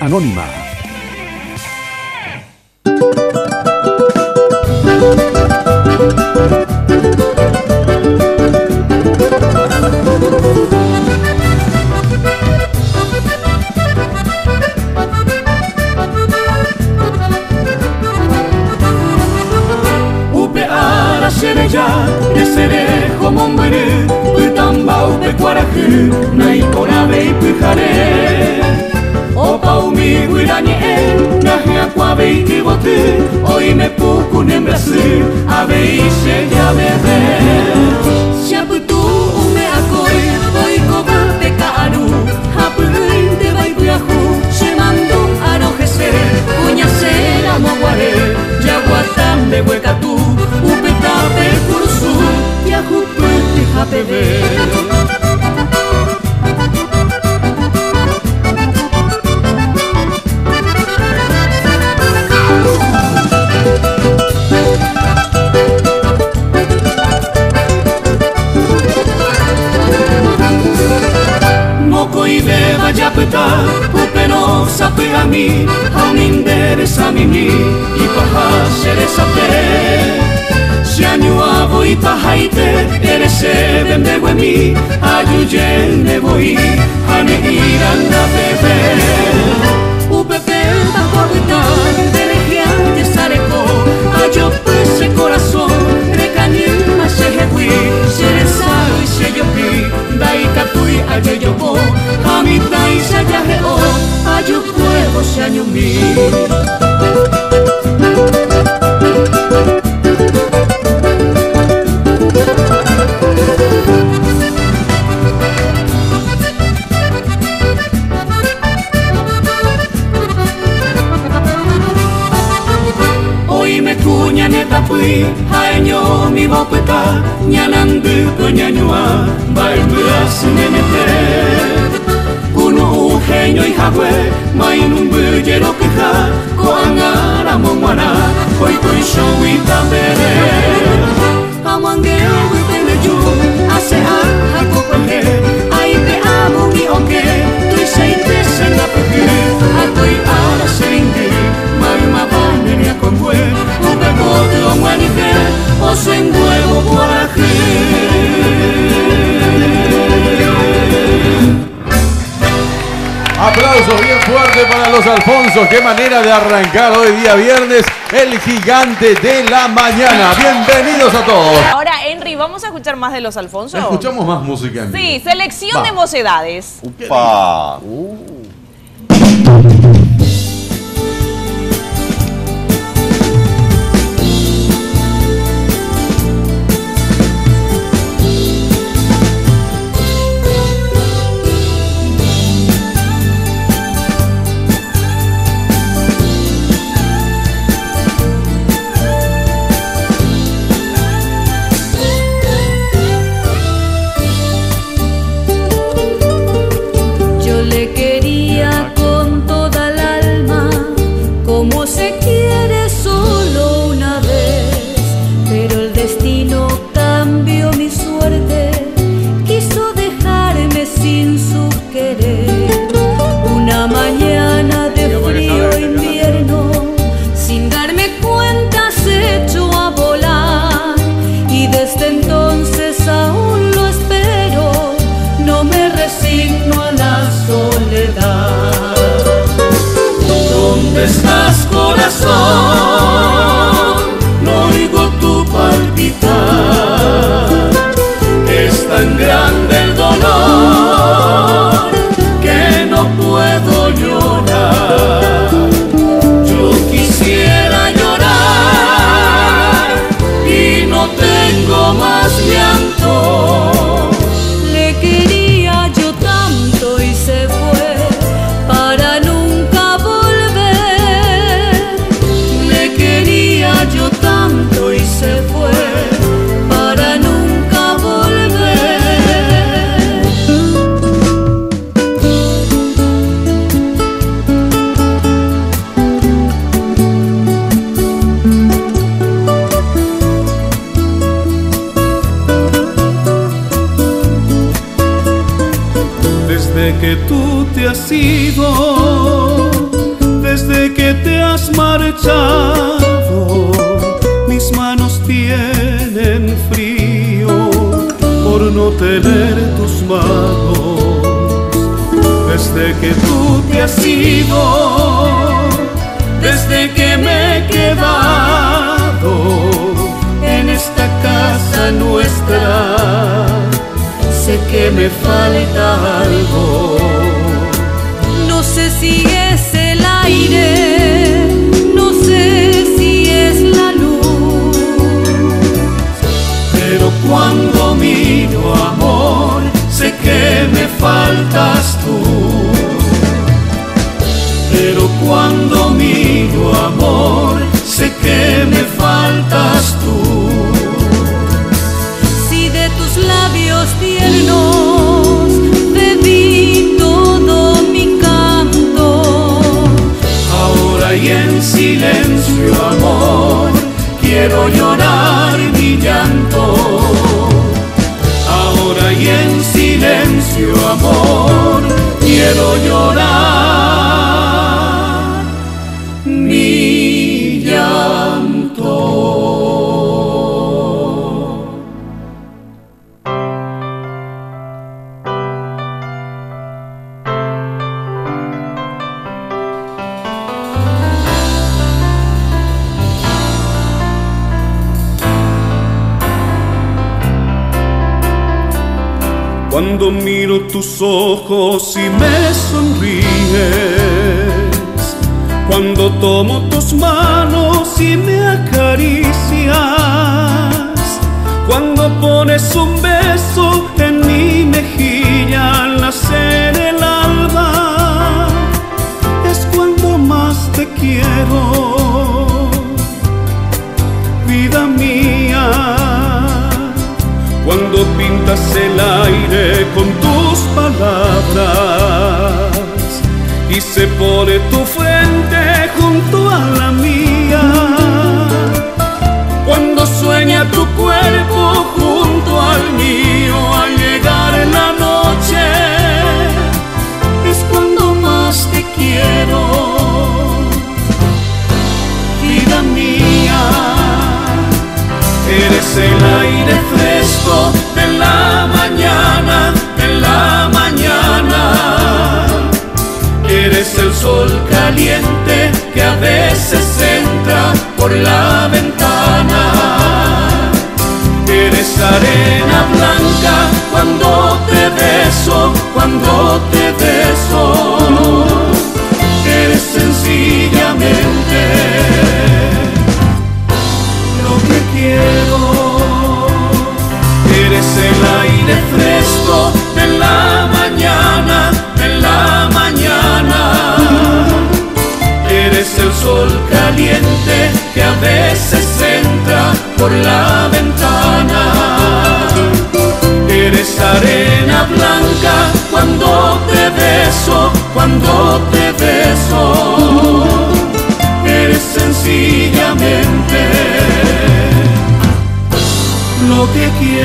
Anónima. Sereja, serejo mombere, putambau pecuarajú, naikorabe y pujare. Opa umi guiranye, nahe aquabe y kibote, hoy me puku nembrasu, abe y seja bebe. Siaputu ume akoi, hoy koba pekaru, hapui de baipuyahu, se mandó arojese, puñasera moguare, yaguatam de huecatú. Upetape kursu, yahupete hapebe. Moko y beba yapeta, upeno sape a mí, haunindere mimi, y paja sere sape. Sianyua voi pahaite, erese bembe wemi, ayuye ne voi, hane iranda bebe. Upepe bajo guitar, de región de sareco, ayo pese corazón, recanil ma se hewi, se saro y se yopi, daikatui ayo yobo, hamita y se yaheo, ayo puedo se añumi. Tapui, haenyo mi bopeta, nyanandu konyanyua, baimura sunemete. Kuno uhenyo ihagwe, mainumbu jerokika, koangara momwana, koi koi showi tambere. Amange uteneju, asea hakokohe, aipe amungi oke, tuiseite sengapeku, akoi ara seringi, maruma banene akongwe. Otro muanife, o se nuevo coraje. Aplausos bien fuertes para los Alfonsos. Qué manera de arrancar hoy día viernes, el gigante de la mañana. Bienvenidos a todos. Ahora, Henry, ¿vamos a escuchar más de los Alfonsos? Escuchamos más música en vivo. Sí, selección de mocedades. ¡Upa! Estás corazón, no oigo tu palpitar, es tan grande el dolor que no puedo llorar. Yo quisiera llorar y no tengo más llanto. Le quería yo tanto y se fue para nunca volver. Le quería yo tanto y se fue para nunca volver. Desde que tú te has ido, marchado, mis manos tienen frío por no tener tus manos. Desde que tú te has ido, desde que me he quedado en esta casa nuestra, sé que me falta algo. No sé si es el aire, no sé si es la luz, pero cuando miro, amor, sé que me faltas tú. Pero cuando miro, amor, sé que me faltas tú. si de tus labios tiernos bebí todo mi canto, Ahora y en silencio, amor, quiero llorar mi llanto. Ahora y en silencio, amor, quiero llorar mi llanto. Cuando miro tus ojos y me sonríes, cuando tomo tus manos y me acaricias, cuando pones un beso en mi mejilla al nacer el alba, es cuando más te quiero, vida mía. Cuando pintas el aire con tus palabras y se pone tu frente junto a la mía, cuando sueña tu cuerpo junto al mío al llegar en la noche, es cuando más te quiero, vida mía. Eres el aire fresco de la mañana, de la mañana. Eres el sol caliente que a veces entra por la ventana. Eres arena blanca cuando te beso, cuando te beso. Eres sencillamente lo que quiero. Eres el aire fresco de la mañana, de la mañana. Eres el sol caliente que a veces entra por la ventana. Eres arena blanca cuando te beso, cuando te beso. Eres sencillamente lo que quiero.